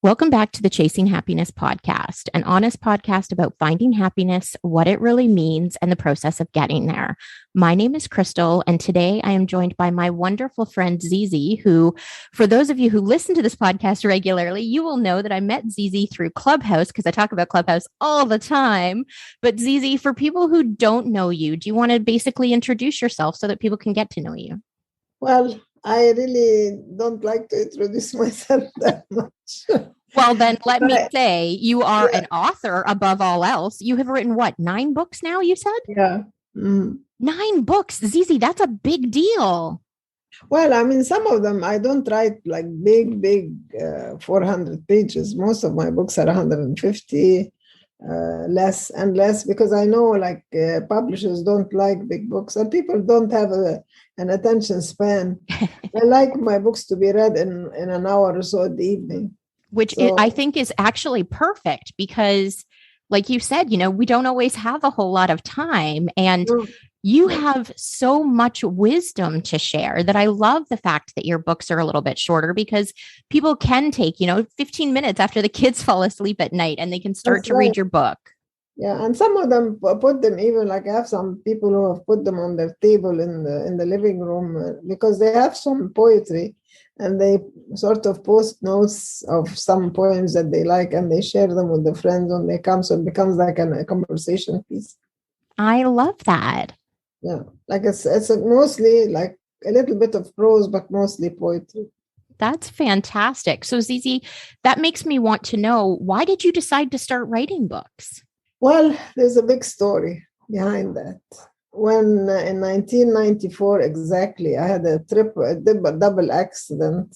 Welcome back to the Chasing Happiness podcast, an honest podcast about finding happiness, what it really means, and the process of getting there. My name is Crystal, and today I am joined by my wonderful friend Zizi, who, for those of you who listen to this podcast regularly, you will know that I met Zizi through Clubhouse because I talk about Clubhouse all the time. But Zizi, for people who don't know you, do you want to basically introduce yourself so that people can get to know you? Well, I really don't like to introduce myself that much. Well, then let me say you are an author above all else. You have written what, 9 books now, you said? Yeah. 9 books. Zizi, that's a big deal. Well, I mean, some of them, I don't write like big 400 pages. Most of my books are 150, less and less, because I know like publishers don't like big books and people don't have an attention span. I like my books to be read in an hour or so in the evening. Which I think is actually perfect because, like you said, we don't always have a whole lot of time. And you have so much wisdom to share that I love the fact that your books are a little bit shorter because people can take, 15 minutes after the kids fall asleep at night and they can start to read your book. Yeah, and some of them put them even like I have some people who have put them on their table in the living room because they have some poetry and they sort of post notes of some poems that they like and they share them with the friends when they come. So it becomes like a conversation piece. I love that. Yeah, like it's mostly like a little bit of prose, but mostly poetry. That's fantastic. So Zizi, that makes me want to know, why did you decide to start writing books? Well, there's a big story behind that. When in 1994, exactly, I had a double accident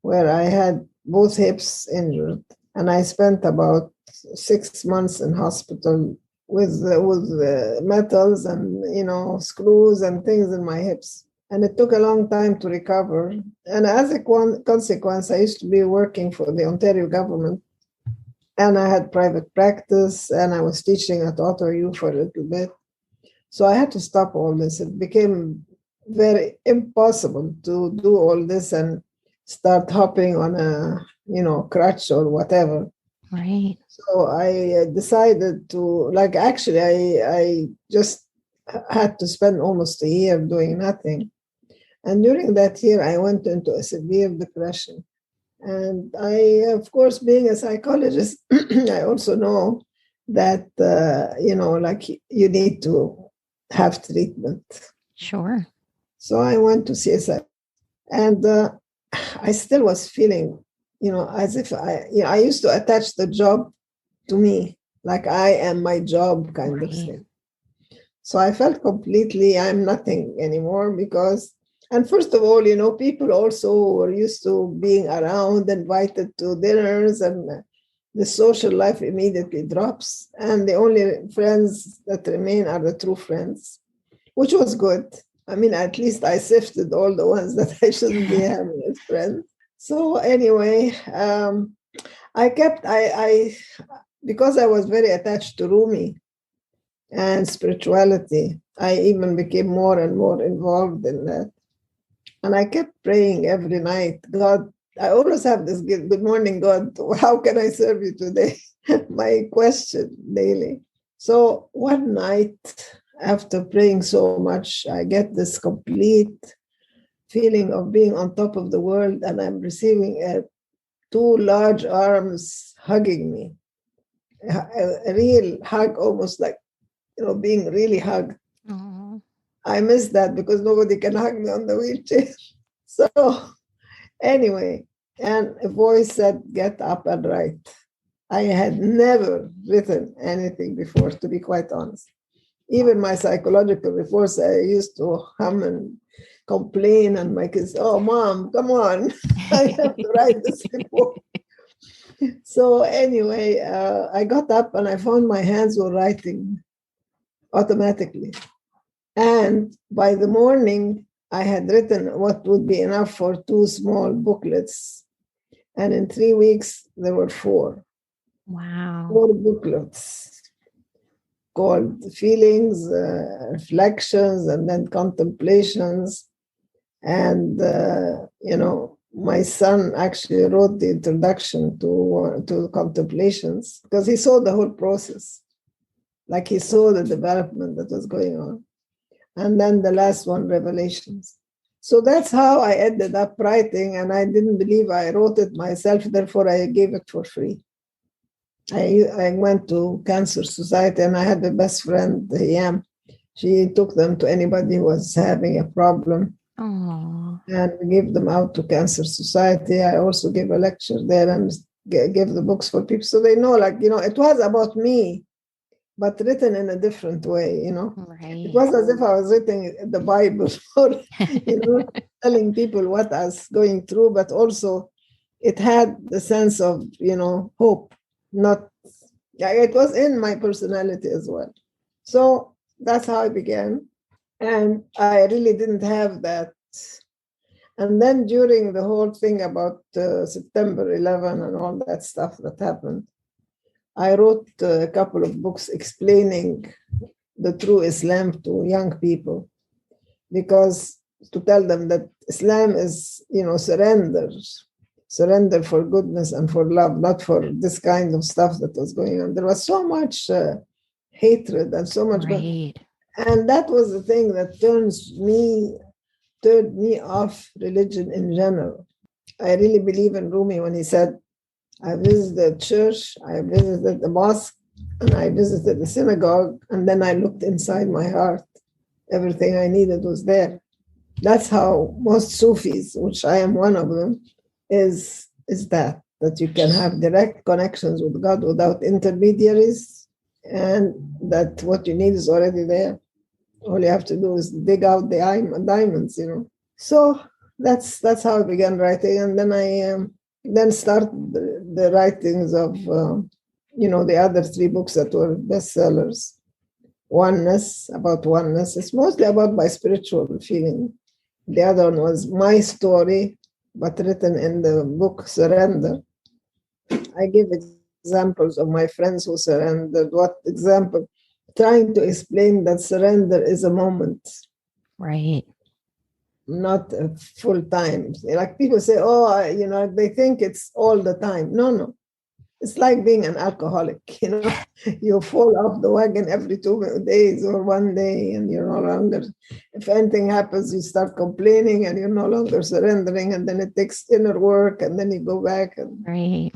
where I had both hips injured. And I spent about 6 months in hospital with metals and, screws and things in my hips. And it took a long time to recover. And as a consequence, I used to be working for the Ontario government. And I had private practice and I was teaching at Ottawa U for a little bit. So I had to stop all this. It became very impossible to do all this and start hopping on a, crutch or whatever. Right. So I decided to, I just had to spend almost a year doing nothing. And during that year, I went into a severe depression. And I, of course, being a psychologist, I also know that, you need to have treatment. Sure. So I went to see a psychologist. And I still was feeling, as if I used to attach the job to me, like I am my job kind of thing. So I felt completely, I'm nothing anymore because, and first of all, people also were used to being around, invited to dinners, and the social life immediately drops. And the only friends that remain are the true friends, which was good. I mean, at least I sifted all the ones that I shouldn't be having as friends. So anyway, because I was very attached to Rumi and spirituality, I even became more and more involved in that. And I kept praying every night, God, I always have this good morning, God, how can I serve you today? My question daily. So one night, after praying so much, I get this complete feeling of being on top of the world, and I'm receiving 2 large arms hugging me. A real hug, almost like, being really hugged. Aww. I miss that because nobody can hug me on the wheelchair. So anyway, and a voice said, get up and write. I had never written anything before, to be quite honest. Even my psychological reports, I used to hum and complain, and my kids, oh, Mom, come on, I have to write this report. So anyway, I got up and I found my hands were writing automatically. And by the morning, I had written what would be enough for 2 small booklets. And in 3 weeks, there were 4. Wow. 4 booklets called Feelings, Reflections, and then Contemplations. And, my son actually wrote the introduction to Contemplations because he saw the whole process. Like he saw the development that was going on. And then the last one, Revelations. So that's how I ended up writing, and I didn't believe I wrote it myself, therefore I gave it for free. I went to Cancer Society, and I had a best friend, Yam. She took them to anybody who was having a problem. Aww. And we gave them out to Cancer Society. I also gave a lecture there and gave the books for people. So they know, like, it was about me, but written in a different way, Right. It was as if I was reading the Bible or, telling people what I was going through, but also it had the sense of, hope. It was in my personality as well. So that's how I began. And I really didn't have that. And then during the whole thing about September 11 and all that stuff that happened, I wrote a couple of books explaining the true Islam to young people, because to tell them that Islam is, surrender for goodness and for love, not for this kind of stuff that was going on. There was so much hatred and so much. Right. And that was the thing that turned me off religion in general. I really believe in Rumi when he said, I visited church, I visited the mosque, and I visited the synagogue, and then I looked inside my heart. Everything I needed was there. That's how most Sufis, which I am one of them, is that you can have direct connections with God without intermediaries, and that what you need is already there. All you have to do is dig out the diamonds, So that's how I began writing, and then I then started the writings of, the other 3 books that were bestsellers. About oneness. It's mostly about my spiritual feeling. The other one was my story, but written in the book Surrender. I give examples of my friends who surrendered. Trying to explain that surrender is a moment. Right. Not a full time. Like people say, they think it's all the time. No. It's like being an alcoholic, You fall off the wagon every 2 days or 1 day, and you're no longer, if anything happens, you start complaining and you're no longer surrendering, and then it takes inner work, and then you go back. Right.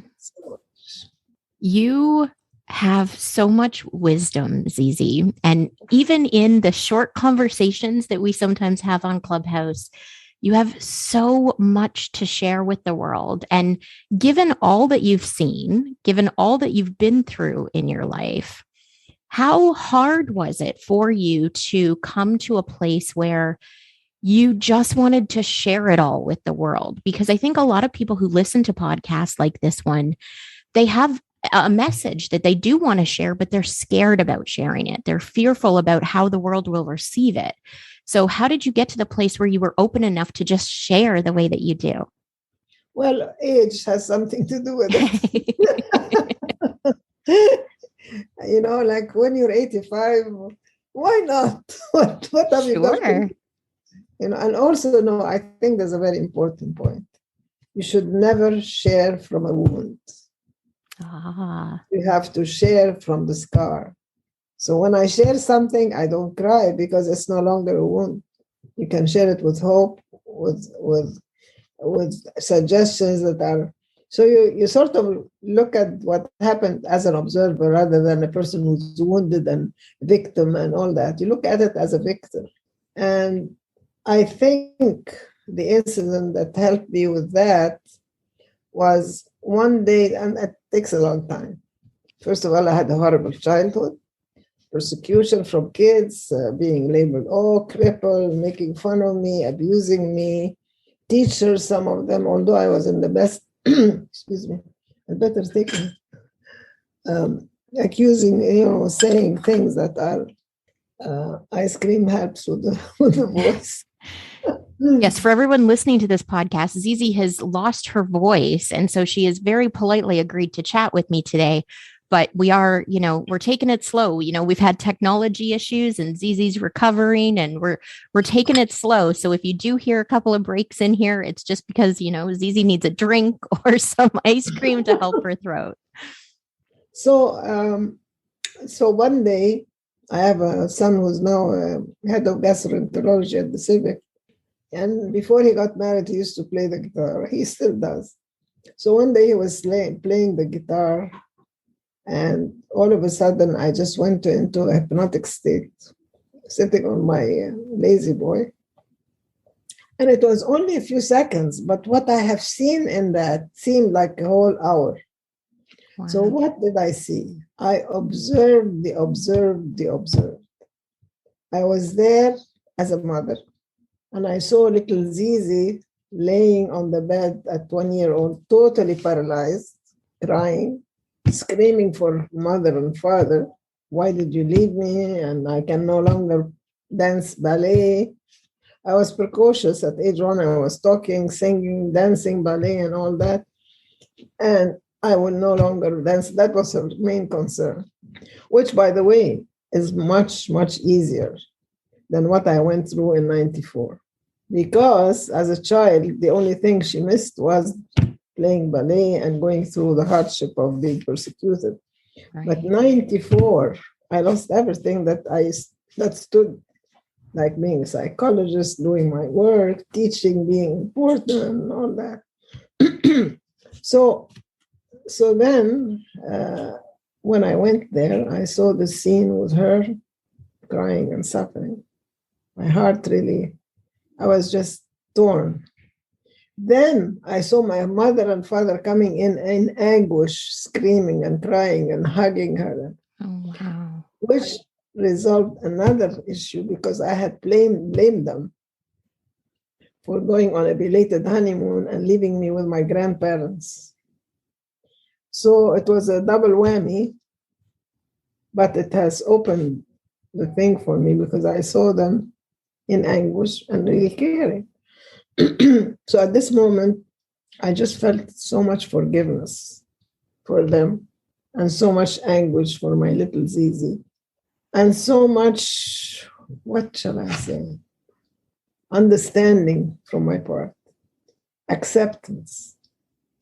You have so much wisdom, Zizi. And even in the short conversations that we sometimes have on Clubhouse, you have so much to share with the world. And given all that you've seen, given all that you've been through in your life, how hard was it for you to come to a place where you just wanted to share it all with the world? Because I think a lot of people who listen to podcasts like this one, they have a message that they do want to share, but they're scared about sharing it. They're fearful about how the world will receive it. So how did you get to the place where you were open enough to just share the way that you do? Well, age has something to do with it. Like when you're 85, why not? What have you done? And also, no, I think there's a very important point. You should never share from a wound. You have to share from the scar. So when I share something, I don't cry because it's no longer a wound. You can share it with hope, with suggestions that are. So you sort of look at what happened as an observer rather than a person who's wounded and victim and all that. You look at it as a victor. And I think the incident that helped me with that was one day, and it takes a long time. First of all, I had a horrible childhood. Persecution from kids, being labeled, crippled, making fun of me, abusing me. Teachers, some of them, although I was in the best, excuse me, I better take it, accusing, saying things that are, ice cream helps with the voice. Yes, for everyone listening to this podcast, Zizi has lost her voice. And so she has very politely agreed to chat with me today. but we are, we're taking it slow. We've had technology issues and Zizi's recovering and we're taking it slow. So if you do hear a couple of breaks in here, it's just because, Zizi needs a drink or some ice cream to help her throat. So one day I have a son who's now head of gastroenterology at the Civic. And before he got married, he used to play the guitar. He still does. So one day he was playing the guitar, and all of a sudden I just went into a hypnotic state, sitting on my lazy boy. And it was only a few seconds, but what I have seen in that seemed like a whole hour. Wow. So what did I see? I observed. I was there as a mother, and I saw little Zizi laying on the bed at 1 year old, totally paralyzed, crying, screaming for mother and father. Why did you leave me? And I can no longer dance ballet. I was precocious at age 1. I was talking, singing, dancing ballet and all that. And I will no longer dance. That was her main concern, which, by the way, is much, much easier than what I went through in 94. Because as a child, the only thing she missed was playing ballet and going through the hardship of being persecuted. Right. But 94, I lost everything that stood like being a psychologist, doing my work, teaching, being important, and all that. So then, when I went there, I saw the scene with her crying and suffering. My heart really, I was just torn. Then I saw my mother and father coming in anguish, screaming and crying and hugging her. Oh, wow. Which resolved another issue, because I had blamed them for going on a belated honeymoon and leaving me with my grandparents. So it was a double whammy, but it has opened the thing for me because I saw them in anguish and really caring. So at this moment, I just felt so much forgiveness for them and so much anguish for my little Zizi and so much, what shall I say, understanding from my part, acceptance,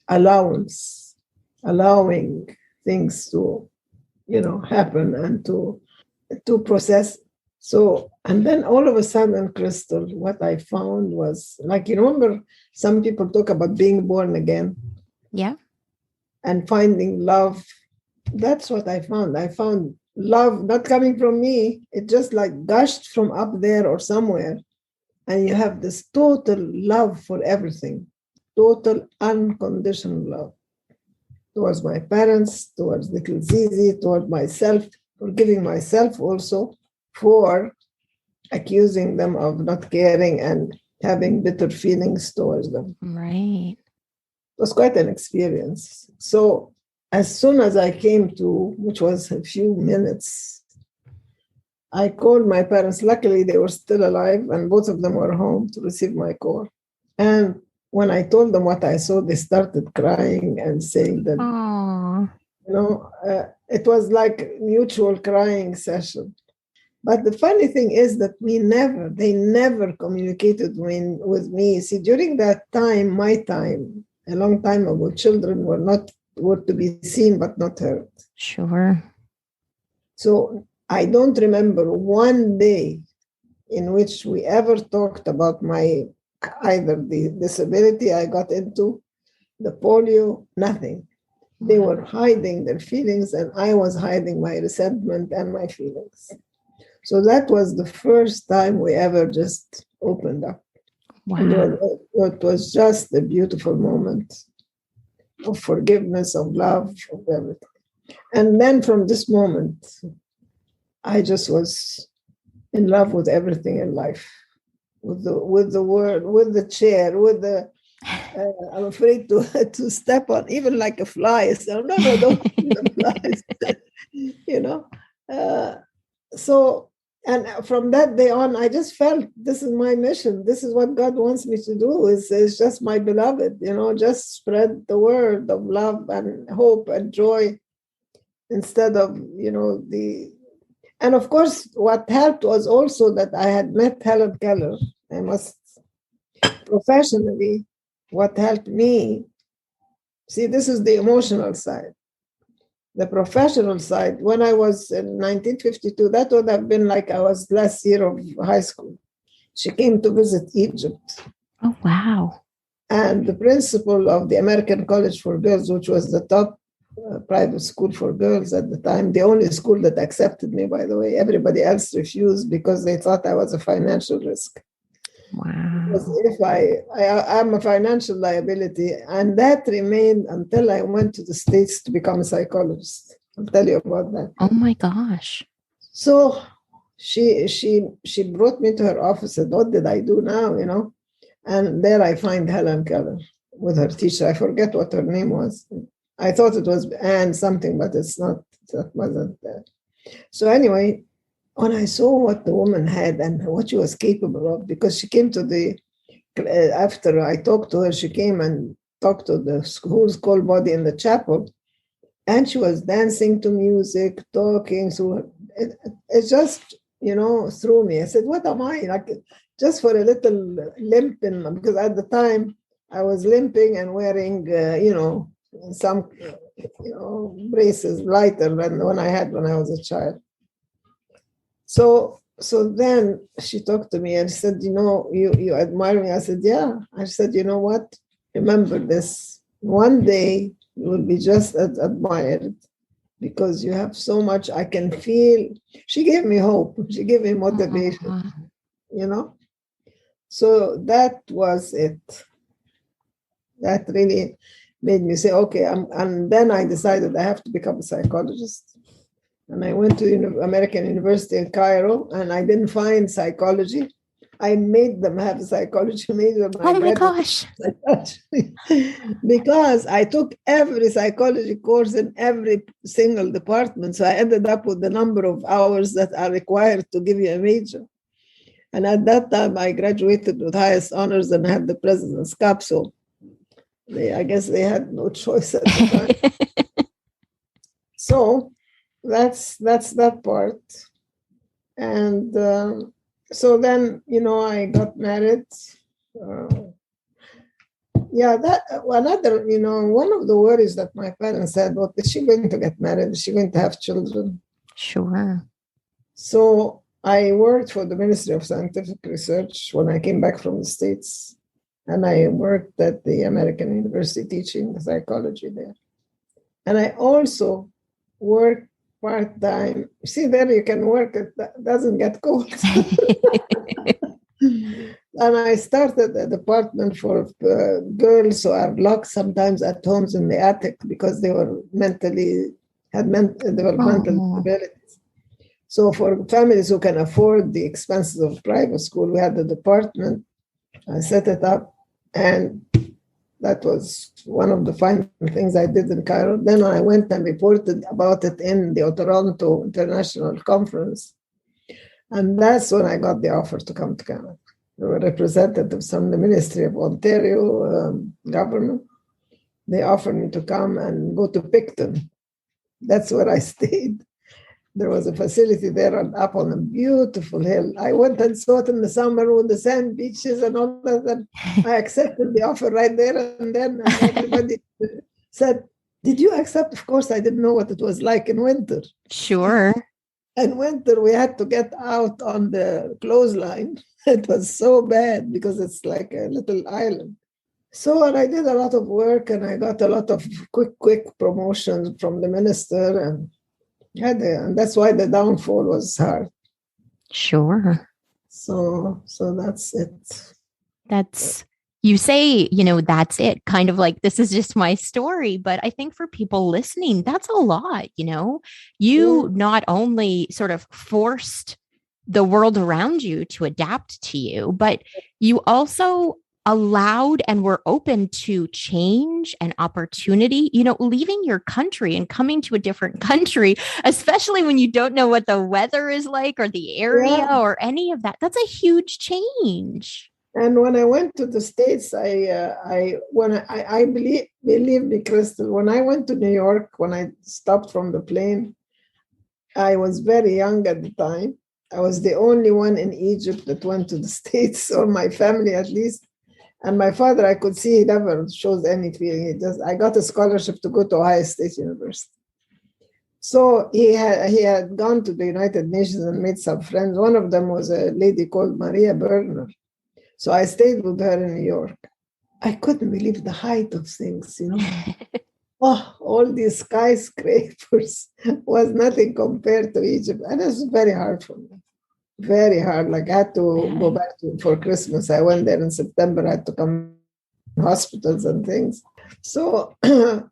allowance, allowing things to, happen and to process. So, and then all of a sudden, Crystal, what I found was, like, you remember some people talk about being born again? Yeah. And finding love. That's what I found. I found love not coming from me. It just like gushed from up there or somewhere. And you have this total love for everything, total unconditional love towards my parents, towards little Zizi, towards myself, forgiving myself also for accusing them of not caring and having bitter feelings towards them. Right. It was quite an experience. So as soon as I came to, which was a few minutes, I called my parents. Luckily, they were still alive, and both of them were home to receive my call. And when I told them what I saw, they started crying and saying that, it was like a mutual crying session. But the funny thing is that they never communicated with me. See, during that time, my time, a long time ago, children were to be seen but not heard. Sure. So I don't remember one day in which we ever talked about either the disability I got into, the polio, nothing. They were hiding their feelings, and I was hiding my resentment and my feelings. So that was the first time we ever just opened up. Wow. And it was just a beautiful moment of forgiveness, of love, of everything. And then from this moment, I just was in love with everything in life, with the word, with the chair, with the. I'm afraid to step on, even like a fly. So no, don't flies. So, and from that day on, I just felt this is my mission. This is what God wants me to do. Is just my beloved. Just spread the word of love and hope and joy. instead of, and of course, what helped was also that I had met Helen Keller. I must, professionally, what helped me, see, this is the emotional side. The professional side, when I was in 1952, that would have been like I was last year of high school. She came to visit Egypt. Oh, wow. And the principal of the American College for Girls, which was the top private school for girls at the time, the only school that accepted me, by the way, everybody else refused because they thought I was a financial risk. Wow. Because if I'm a financial liability, and that remained until I went to the States to become a psychologist. I'll tell you about that. Oh my gosh. So she brought me to her office and what did I do now, And there I find Helen Keller with her teacher. I forget what her name was. I thought it was Anne something, but it's not, that wasn't there. So anyway, when I saw what the woman had and what she was capable of, because she came to after I talked to her, she came and talked to the whole school body in the chapel, and she was dancing to music, talking. So it just, threw me. I said, what am I? Like, just for a little limping, because at the time I was limping and wearing, some, braces lighter than when I was a child. So then she talked to me and she said, you admire me. I said, yeah. I said, you know what? Remember this. One day you will be just as admired because you have so much. I can feel. She gave me hope. She gave me motivation, So that was it. That really made me say, okay. And then I decided I have to become a psychologist. And I went to American University in Cairo, and I didn't find psychology. I made them have a psychology major. Oh my gosh. Because I took every psychology course in every single department. So I ended up with the number of hours that are required to give you a major. And at that time, I graduated with highest honors and had the President's Cup. So I guess they had no choice at the time. So that's that part. And so then, I got married. Another, one of the worries that my parents had, what, is she going to get married? Is she going to have children? Sure. So I worked for the Ministry of Scientific Research when I came back from the States. And I worked at the American University teaching psychology there. And I also worked part-time. See, there you can work, it doesn't get cold. And I started a department for girls who are locked sometimes at homes in the attic because they were developmental disabilities. So for families who can afford the expenses of private school, we had the department. I set it up, and that was one of the final things I did in Cairo. Then I went and reported about it in the Toronto International Conference. And that's when I got the offer to come to Canada. There were representatives from the Ministry of Ontario government. They offered me to come and go to Picton. That's where I stayed. There was a facility there up on a beautiful hill. I went and saw it in the summer with the sand beaches and all that. And I accepted the offer right there and then. And everybody said, did you accept? Of course, I didn't know what it was like in winter. Sure. In winter, we had to get out on the clothesline. It was so bad because it's like a little island. So and I did a lot of work and I got a lot of quick promotions from the minister and that's why the downfall was hard. Sure. So that's it. You say, that's it. Kind of like, this is just my story. But I think for people listening, that's a lot, You not only sort of forced the world around you to adapt to you, but you also allowed and were open to change and opportunity, leaving your country and coming to a different country, especially when you don't know what the weather is like or the area or any of that. That's a huge change. And when I went to the States, I believe me, Crystal, when I went to New York, when I stopped from the plane, I was very young at the time. I was the only one in Egypt that went to the States, or my family at least. And my father, I could see he never shows any feeling. I got a scholarship to go to Ohio State University. So he had gone to the United Nations and made some friends. One of them was a lady called Maria Berner. So I stayed with her in New York. I couldn't believe the height of things, Oh, all these skyscrapers was nothing compared to Egypt. And it was very hard for me. Very hard. Like I had to go back for Christmas. I went there in September. I had to come to hospitals and things. So,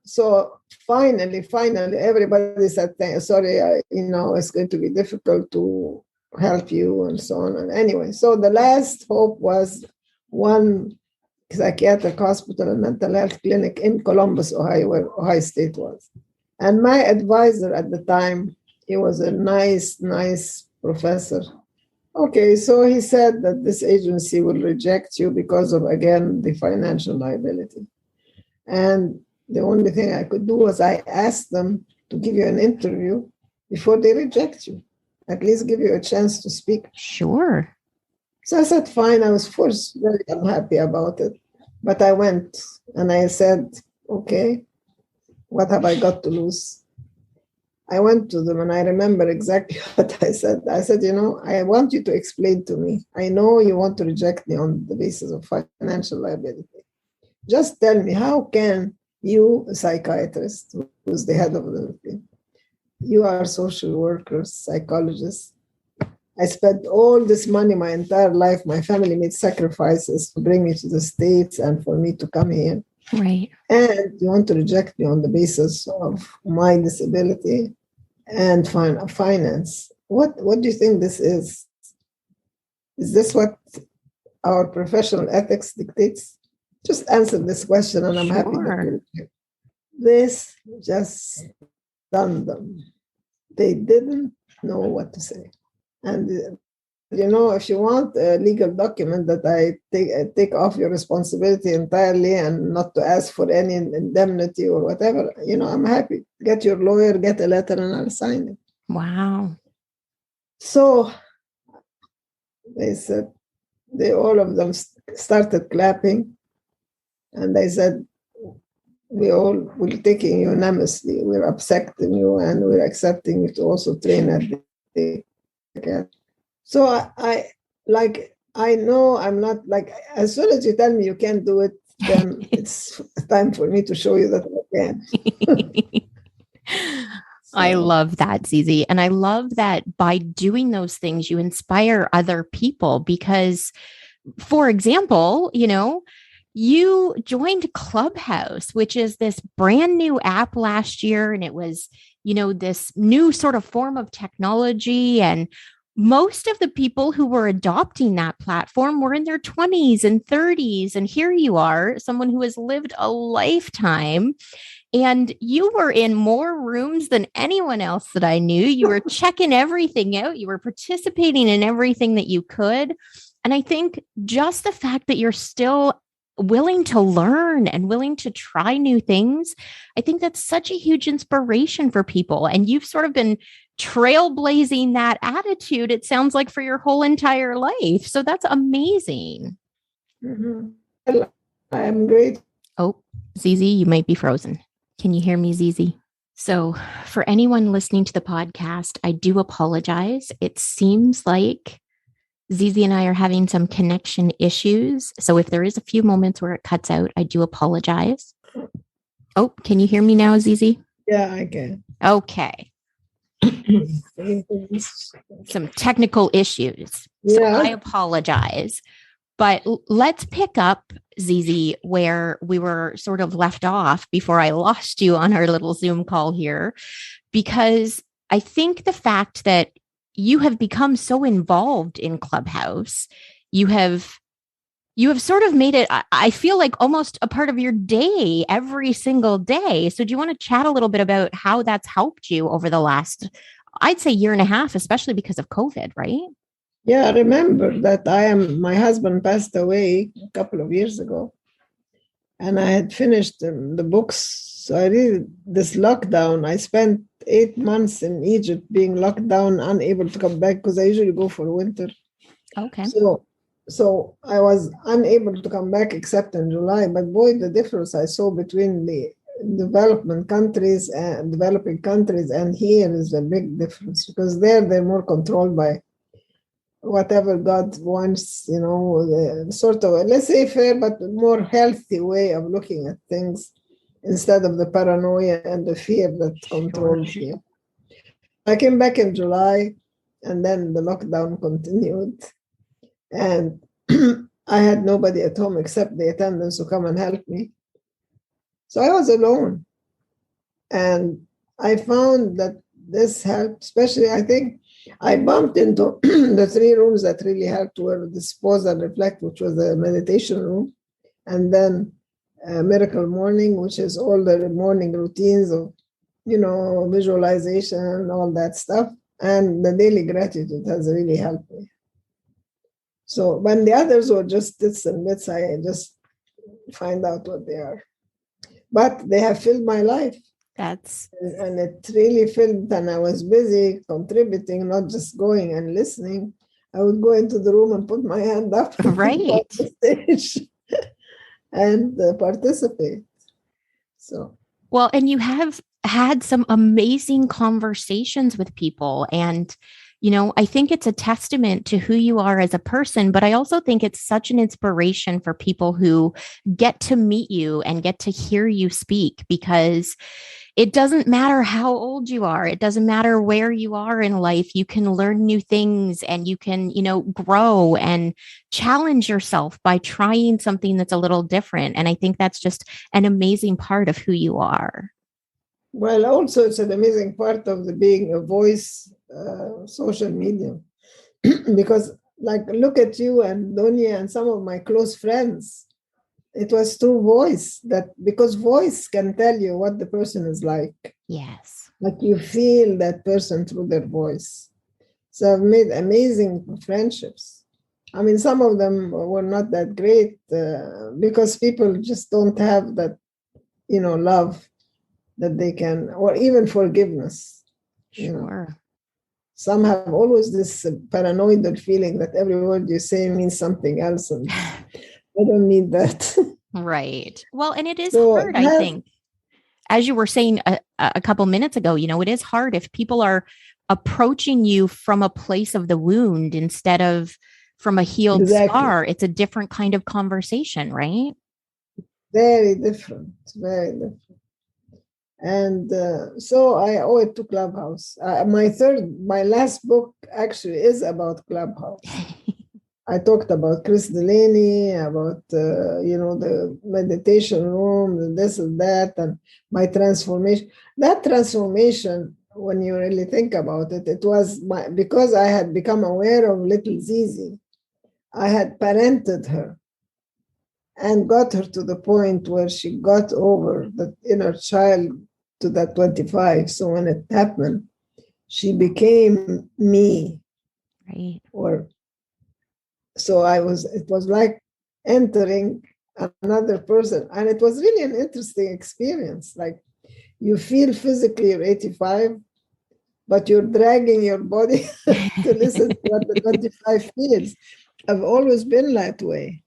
so finally, everybody said, sorry, it's going to be difficult to help you and so on. And anyway, so the last hope was one psychiatric hospital and mental health clinic in Columbus, Ohio, where Ohio State was. And my advisor at the time, he was a nice professor. Okay, so he said that this agency will reject you because of, again, the financial liability. And the only thing I could do was I asked them to give you an interview before they reject you, at least give you a chance to speak. Sure. So I said, fine. I was first very unhappy about it. But I went and I said, okay, what have I got to lose? I went to them and I remember exactly what I said. I said, I want you to explain to me. I know you want to reject me on the basis of financial liability. Just tell me, how can you, a psychiatrist, who's the head of the thing, you are social workers, psychologists. I spent all this money my entire life. My family made sacrifices to bring me to the States and for me to come here. Right. And you want to reject me on the basis of my disability and finance. What do you think this is? Is this what our professional ethics dictates? Just answer this question and I'm happy that you. This just stunned them. They didn't know what to say. And, if you want a legal document that I take off your responsibility entirely and not to ask for any indemnity or whatever, I'm happy. Get your lawyer, get a letter, and I'll sign it. Wow. So they said, all of them started clapping. And they said, we're taking you unanimously. We're accepting you and we're accepting you to also train at the So I know I'm not as soon as you tell me you can't do it, then it's time for me to show you that I can. I love that, Zizi. And I love that by doing those things, you inspire other people because, for example, you joined Clubhouse, which is this brand new app last year. And it was, this new sort of form of technology. And most of the people who were adopting that platform were in their 20s and 30s. And here you are, someone who has lived a lifetime. And you were in more rooms than anyone else that I knew. You were checking everything out. You were participating in everything that you could. And I think just the fact that you're still willing to learn and willing to try new things, I think that's such a huge inspiration for people. And you've sort of been trailblazing that attitude, it sounds like, for your whole entire life. So that's amazing. Mm-hmm. I am great. Oh, Zizi, you might be frozen. Can you hear me, Zizi? So for anyone listening to the podcast, I do apologize. It seems like Zizi and I are having some connection issues. So if there is a few moments where it cuts out, I do apologize. Oh, can you hear me now, Zizi? Yeah, I can. Okay. Some technical issues. So I apologize. But let's pick up, Zizi, where we were sort of left off before I lost you on our little Zoom call here, because I think the fact that you have become so involved in Clubhouse, you have sort of made it, I feel like, almost a part of your day every single day. So do you want to chat a little bit about how that's helped you over the last, I'd say, year and a half, especially because of COVID, right? Yeah, I remember that my husband passed away a couple of years ago, and I had finished the books. So I really, this lockdown, I spent 8 months in Egypt being locked down, unable to come back because I usually go for winter. Okay. So I was unable to come back except in July. But boy, the difference I saw between the developing countries and here is a big difference, because there they're more controlled by whatever God wants, the sort of, let's say, fair but more healthy way of looking at things instead of the paranoia and the fear that Sure. controls you. I came back in July, and then the lockdown continued, and I had nobody at home except the attendants who come and help me. So I was alone, and I found that this helped, especially, I think, I bumped into the 3 rooms that really helped were this Pause and Reflect, which was a meditation room, and then Miracle Morning, which is all the morning routines of, visualization, all that stuff. And the daily gratitude has really helped me. So when the others were just bits and bits, I just find out what they are. But they have filled my life. And it really filled, and I was busy contributing, not just going and listening. I would go into the room and put my hand up Right. on the stage and participate. So, well, and you have had some amazing conversations with people. And, I think it's a testament to who you are as a person, but I also think it's such an inspiration for people who get to meet you and get to hear you speak, because it doesn't matter how old you are. It doesn't matter where you are in life. You can learn new things, and you can, grow and challenge yourself by trying something that's a little different. And I think that's just an amazing part of who you are. well, also it's an amazing part of the being a voice, social media, because like, look at you and Donia and some of my close friends. It was through voice, because voice can tell you what the person is like. Yes. Like, you feel that person through their voice. So I've made amazing friendships. I mean, some of them were not that great because people just don't have that, love that they can, or even forgiveness. Sure. Some have always this paranoid feeling that every word you say means something else, and I don't need that. Right. Well, and it is So hard, I think. As you were saying a couple minutes ago, it is hard if people are approaching you from a place of the wound instead of from a healed scar. It's a different kind of conversation, right? Very different, very different. And so I owe it to Clubhouse. My last book actually is about Clubhouse. I talked about Chris Delaney, about, the meditation room, this and that, and my transformation. That transformation, when you really think about it, it was because I had become aware of little Zizi. I had parented her and got her to the point where she got over the inner child to that 25. So when it happened, she became me. Right. So it was like entering another person. And it was really an interesting experience. Like, you feel physically you're 85, but you're dragging your body to listen to what the 25 feels. I've always been that way.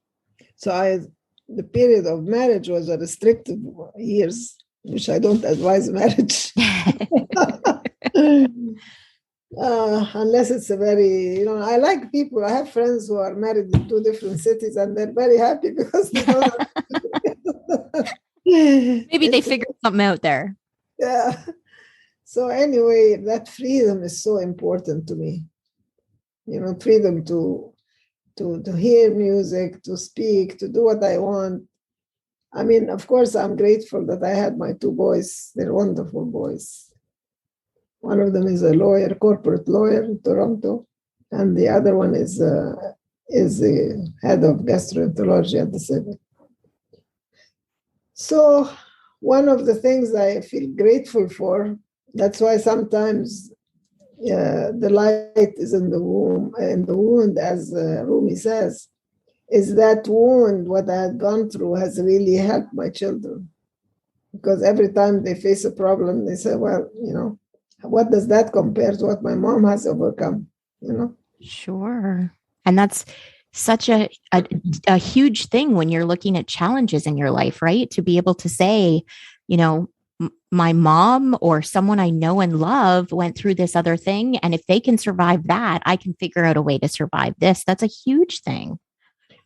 So the period of marriage was a restrictive years, which I don't advise marriage. Unless it's a very, I like people. I have friends who are married in 2 different cities, and they're very happy because they don't have Maybe they figured something out there. Yeah. So anyway, that freedom is so important to me. Freedom to hear music, to speak, to do what I want. I mean, of course, I'm grateful that I had my 2 boys. They're wonderful boys. One of them is a lawyer, corporate lawyer in Toronto, and the other one is the head of gastroenterology at the Civic. So one of the things I feel grateful for, that's why sometimes, the light is in the womb, and the wound, as Rumi says, is that wound, what I had gone through has really helped my children. Because every time they face a problem, they say, well, what does that compare to what my mom has overcome, Sure. And that's such a huge thing when you're looking at challenges in your life, right? To be able to say, my mom or someone I know and love went through this other thing. And if they can survive that, I can figure out a way to survive this. That's a huge thing.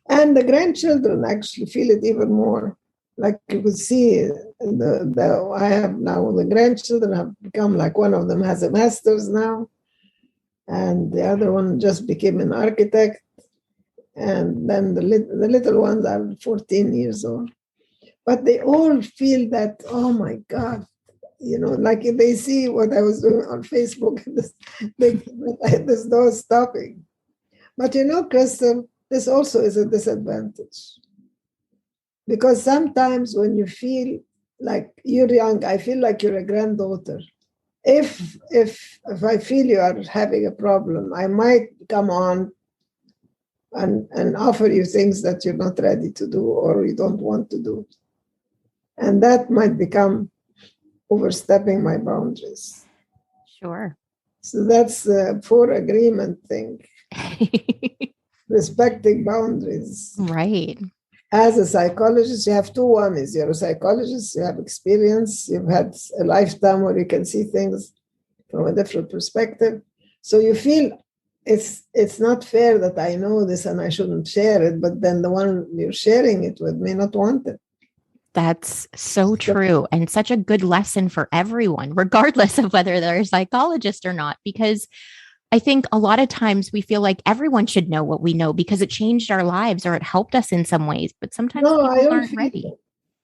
And the grandchildren actually feel it even more. Like you could see, I have now, the grandchildren have become like, one of them has a master's now, and the other one just became an architect. And then the little ones are 14 years old. But they all feel that, oh my God, like if they see what I was doing on Facebook, there's no stopping. But Crystal, this also is a disadvantage. Because sometimes when you feel like you're young, I feel like you're a granddaughter. If I feel you are having a problem, I might come on and offer you things that you're not ready to do or you don't want to do. And that might become overstepping my boundaries. Sure. So that's the for agreement thing. Respecting boundaries. Right. As a psychologist, you have two. One is you're a psychologist, you have experience, you've had a lifetime where you can see things from a different perspective. So you feel it's not fair that I know this and I shouldn't share it, but then the one you're sharing it with may not want it. That's so true. And such a good lesson for everyone, regardless of whether they're a psychologist or not, because I think a lot of times we feel like everyone should know what we know because it changed our lives or it helped us in some ways, but sometimes people aren't ready.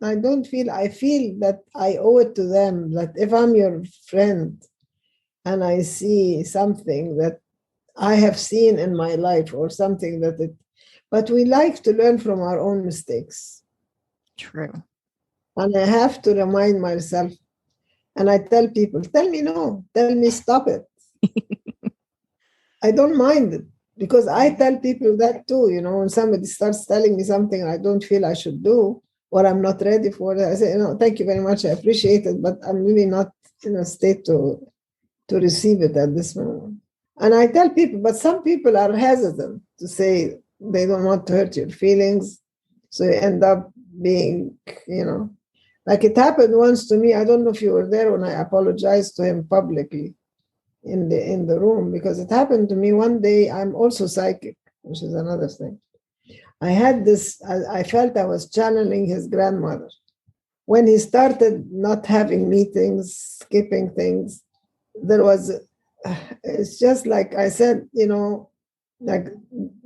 I feel that I owe it to them, that if I'm your friend and I see something that I have seen in my life or something but we like to learn from our own mistakes. True. And I have to remind myself, and I tell people, tell me no, tell me stop it. I don't mind it because I tell people that too, when somebody starts telling me something I don't feel I should do or I'm not ready for it, I say, thank you very much, I appreciate it, but I'm really not in a state to receive it at this moment. And I tell people, but some people are hesitant to say they don't want to hurt your feelings. So you end up being, like it happened once to me. I don't know if you were there when I apologized to him publicly in the room, because it happened to me one day. I'm also psychic, which is another thing. I had this, I felt I was channeling his grandmother. When he started not having meetings, skipping things, it's just like I said, like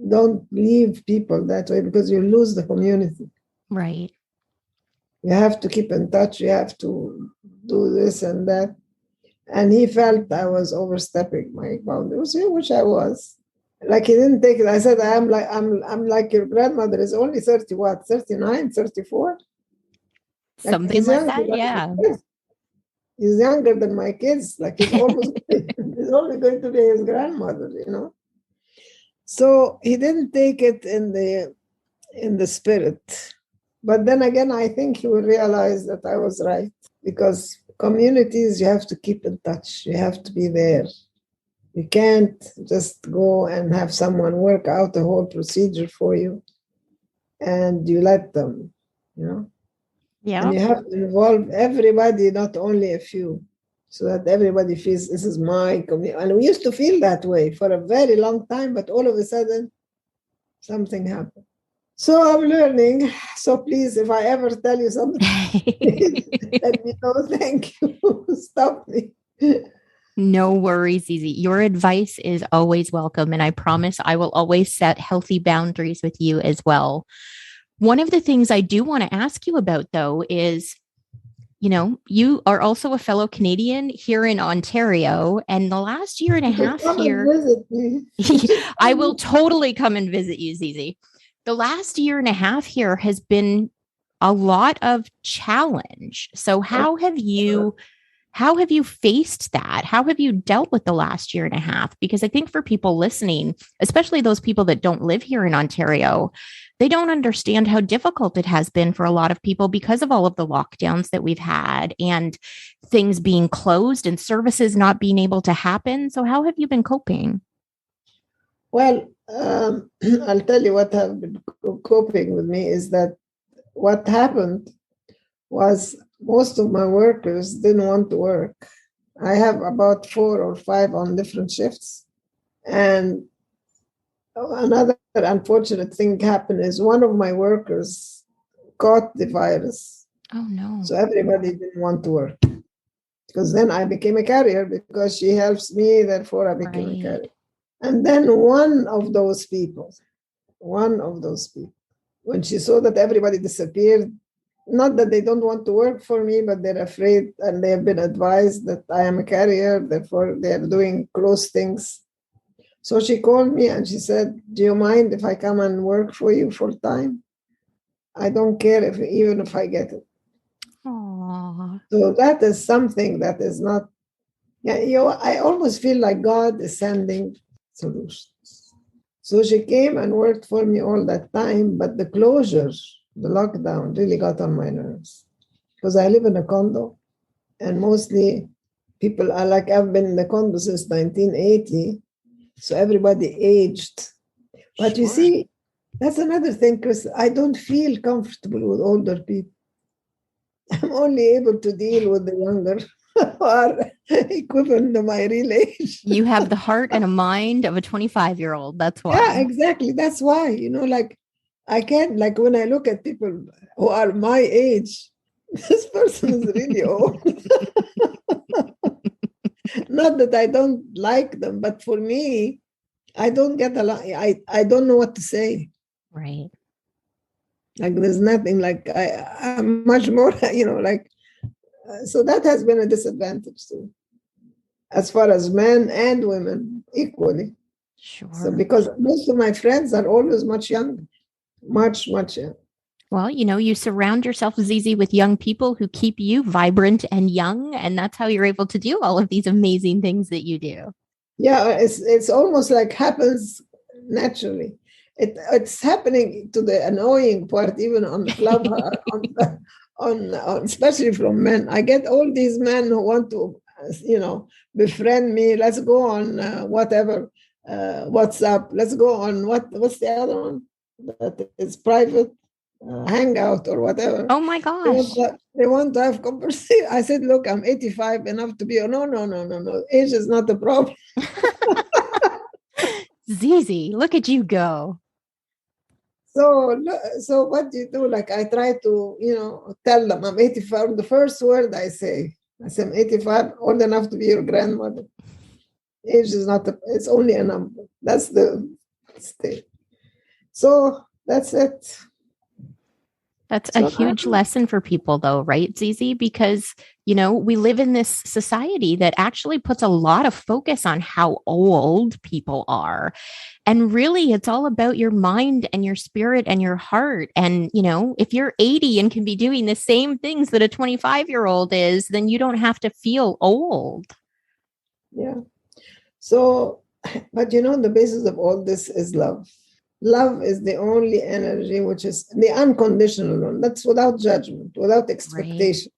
don't leave people that way because you lose the community. Right. You have to keep in touch. You have to do this and that. And he felt I was overstepping my boundaries, which I was. Like he didn't take it. I said, I'm like your grandmother is only 30, what, 39, 34? Something like that, yeah. He's younger than my kids. Like he's almost, he's only going to be his grandmother, So he didn't take it in the spirit. But then again, I think he will realize that I was right, because communities, you have to keep in touch. You have to be there. You can't just go and have someone work out the whole procedure for you and you let them, Yeah. And you have to involve everybody, not only a few, so that everybody feels this is my community. And we used to feel that way for a very long time, but all of a sudden, something happened. So I'm learning. So please, if I ever tell you something, let me know. Thank you. Stop me. No worries, Zizi. Your advice is always welcome. And I promise I will always set healthy boundaries with you as well. One of the things I do want to ask you about, though, is, you are also a fellow Canadian here in Ontario. And the last year and a half here, visit me. I will totally come and visit you, Zizi. The last year and a half here has been a lot of challenge. So how have you how have you faced that? How have you dealt with the last year and a half? Because I think for people listening, especially those people that don't live here in Ontario, they don't understand how difficult it has been for a lot of people because of all of the lockdowns that we've had and things being closed and services not being able to happen. So how have you been coping? Well, I'll tell you what have been coping with me is that what happened was most of my workers didn't want to work. I have about 4 or 5 on different shifts. And another unfortunate thing happened is one of my workers caught the virus. Oh, no. So everybody didn't want to work. Because then I became a carrier because she helps me, therefore I became a carrier. And then one of those people, when she saw that everybody disappeared, not that they don't want to work for me, but they're afraid and they have been advised that I am a carrier, therefore they're doing close things. So she called me and she said, do you mind if I come and work for you full time? I don't care even if I get it. Aww. So that is something that is not, I almost feel like God is sending solutions. So she came and worked for me all that time, but the closure, the lockdown really got on my nerves because I live in a condo and mostly people are like, I've been in the condo since 1980. So everybody aged. But Sure. You see, that's another thing, Chris. I don't feel comfortable with older people. I'm only able to deal with the younger who are equivalent to my real age. You have the heart and a mind of a 25-year-old. That's why. Yeah, exactly. That's why, like, I can't, like, when I look at people who are my age, this person is really old. Not that I don't like them, but for me, I don't get a lot. I don't know what to say. Right. Like, there's nothing like I'm much more, so that has been a disadvantage too, as far as men and women equally. Sure. So because most of my friends are always much younger, much younger. Well, you surround yourself, Zizi, with young people who keep you vibrant and young, and that's how you're able to do all of these amazing things that you do. Yeah, it's almost like happens naturally. It's happening to the annoying part, even on the club, on especially from men. I get all these men who want to, befriend me. Let's go on whatever, WhatsApp. Let's go on what's the other one that is private, Hangout or whatever. Oh my gosh. They want to have conversation. I said, look, I'm 85 enough to be. No. Age is not the problem. Zizi, look at you go. So what do you do? Like, I try to, tell them I'm 85. The first word I say I'm 85, old enough to be your grandmother. Age is not, it's only a number. That's the state. So that's it. That's a huge lesson for people, though, right, Zizi? Because, we live in this society that actually puts a lot of focus on how old people are. And really, it's all about your mind and your spirit and your heart. And, if you're 80 and can be doing the same things that a 25-year-old is, then you don't have to feel old. Yeah. So, but the basis of all this is love. Love is the only energy which is the unconditional one. That's without judgment, without expectation.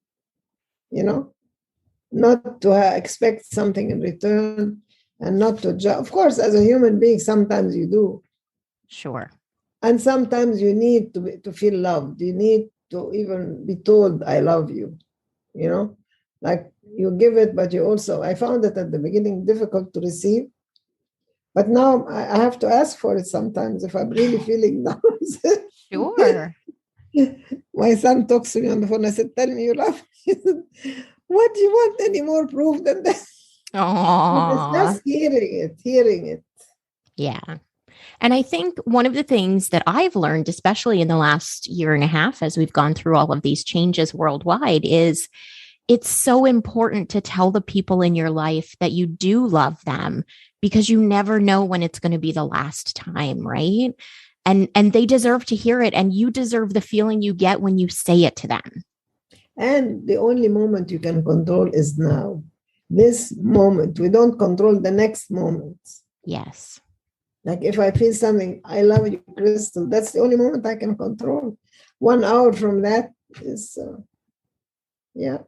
Right. Not to expect something in return and not to judge. Of course, as a human being, sometimes you do. Sure. And sometimes you need to feel loved. You need to even be told, I love you. Like you give it, but you also, I found it at the beginning difficult to receive. But now I have to ask for it sometimes if I'm really feeling down. Sure. My son talks to me on the phone. I said, tell me you love me. He said, what do you want any more proof than that? Aww. It's just hearing it. Yeah. And I think one of the things that I've learned, especially in the last year and a half, as we've gone through all of these changes worldwide, is it's so important to tell the people in your life that you do love them, because you never know when it's going to be the last time, right? And they deserve to hear it, and you deserve the feeling you get when you say it to them. And the only moment you can control is now. This moment. We don't control the next moment. Yes. Like if I feel something, I love you, Crystal, that's the only moment I can control. 1 hour from that is, yeah.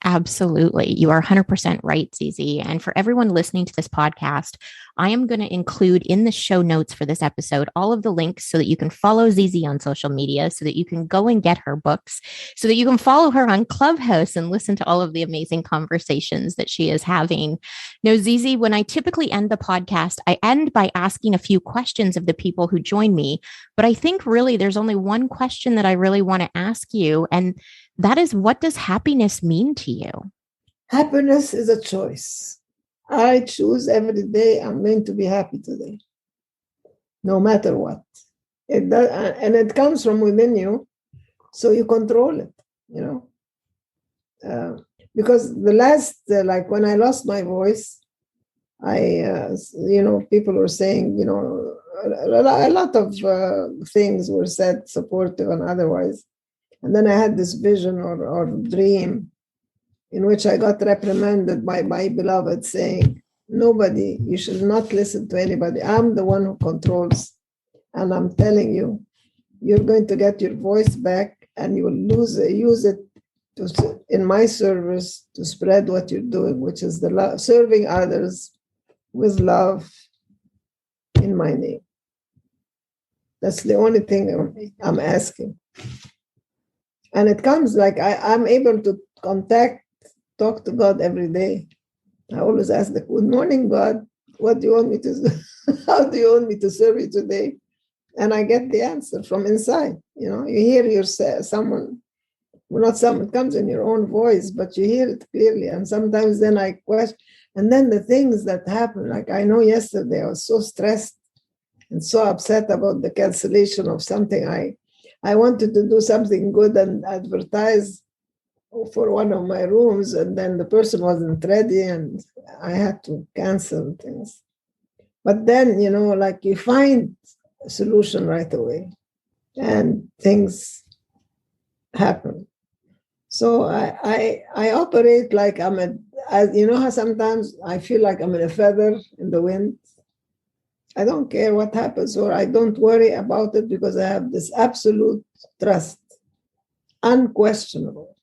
Absolutely. You are 100% right, Zizi. And for everyone listening to this podcast, I am going to include in the show notes for this episode all of the links so that you can follow Zizi on social media, so that you can go and get her books, so that you can follow her on Clubhouse and listen to all of the amazing conversations that she is having. Now, Zizi, when I typically end the podcast, I end by asking a few questions of the people who join me. But I think really there's only one question that I really want to ask you. And that is, what does happiness mean to you? Happiness is a choice. I choose every day I'm going to be happy today, no matter what. It does, and it comes from within you, so you control it, because the last, like when I lost my voice, people were saying, a lot of things were said, supportive and otherwise. And then I had this vision or dream in which I got reprimanded by my beloved saying, nobody, you should not listen to anybody. I'm the one who controls. And I'm telling you, you're going to get your voice back and you will use it in my service to spread what you're doing, which is serving others with love in my name. That's the only thing I'm asking. And it comes like I'm able to talk to God every day. I always ask good morning, God, what do you want me to do? How do you want me to serve you today? And I get the answer from inside. You hear someone, not someone, it comes in your own voice, but you hear it clearly. And sometimes then I question. And then the things that happen, like I know yesterday I was so stressed and so upset about the cancellation of something. I wanted to do something good and advertise for one of my rooms, and then the person wasn't ready and I had to cancel things. But then, like you find a solution right away and things happen. So I operate like how sometimes I feel like I'm in a feather in the wind. I don't care what happens, or I don't worry about it because I have this absolute trust, unquestionable,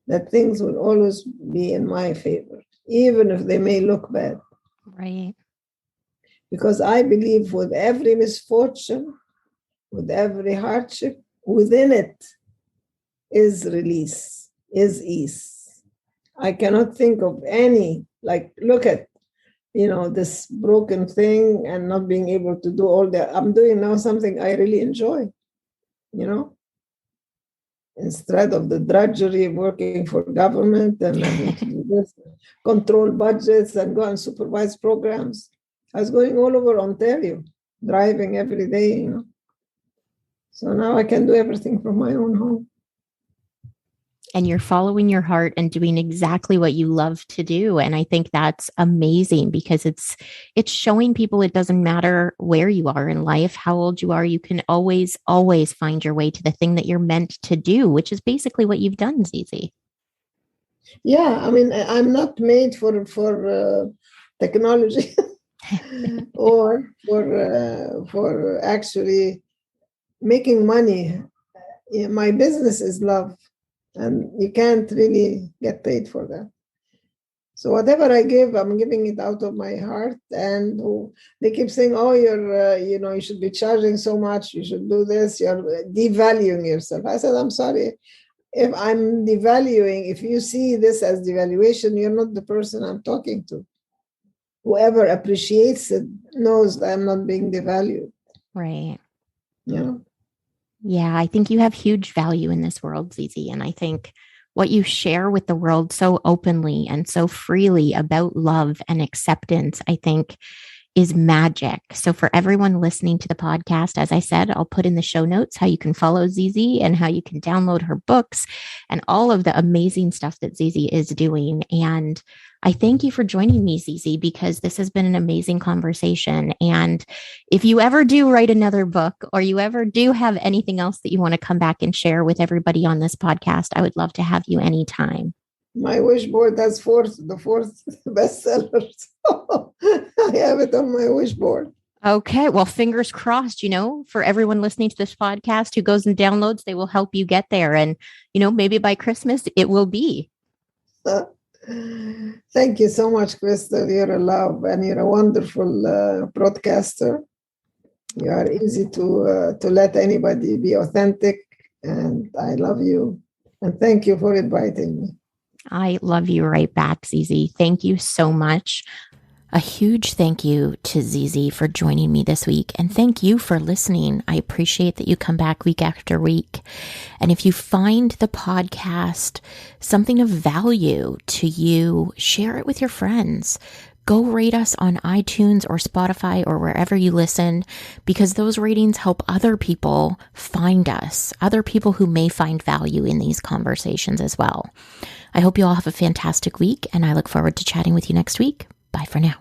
that things will always be in my favor, even if they may look bad. Right. Because I believe with every misfortune, with every hardship, within it is release, is ease. I cannot think of any, look at, this broken thing and not being able to do all that. I'm doing now something I really enjoy, instead of the drudgery of working for government and having to do this, control budgets and go and supervise programs. I was going all over Ontario, driving every day, So now I can do everything from my own home. And you're following your heart and doing exactly what you love to do. And I think that's amazing because it's showing people it doesn't matter where you are in life, how old you are, you can always find your way to the thing that you're meant to do, which is basically what you've done, Zizi. Yeah, I mean, I'm not made for technology or for actually making money. My business is love. And you can't really get paid for that. So whatever I give, I'm giving it out of my heart. And they keep saying, "Oh, you're, you should be charging so much. You should do this. You're devaluing yourself." I said, "I'm sorry. If I'm devaluing, if you see this as devaluation, you're not the person I'm talking to. Whoever appreciates it knows that I'm not being devalued." Right. Yeah. Yeah, I think you have huge value in this world, Zizi. And I think what you share with the world so openly and so freely about love and acceptance, I think is magic. So for everyone listening to the podcast, as I said, I'll put in the show notes how you can follow Zizi and how you can download her books and all of the amazing stuff that Zizi is doing. And I thank you for joining me, Zizi, because this has been an amazing conversation. And if you ever do write another book or you ever do have anything else that you want to come back and share with everybody on this podcast, I would love to have you anytime. My wish board has the fourth bestseller. So I have it on my wish board. Okay. Well, fingers crossed, for everyone listening to this podcast who goes and downloads, they will help you get there. And, maybe by Christmas, it will be. Thank you so much, Crystal. You're a love and you're a wonderful broadcaster. You are easy to let anybody be authentic. And I love you. And thank you for inviting me. I love you right back, Zizi. Thank you so much. A huge thank you to Zizi for joining me this week. And thank you for listening. I appreciate that you come back week after week. And if you find the podcast something of value to you, share it with your friends. Go rate us on iTunes or Spotify or wherever you listen, because those ratings help other people find us, other people who may find value in these conversations as well. I hope you all have a fantastic week, and I look forward to chatting with you next week. Bye for now.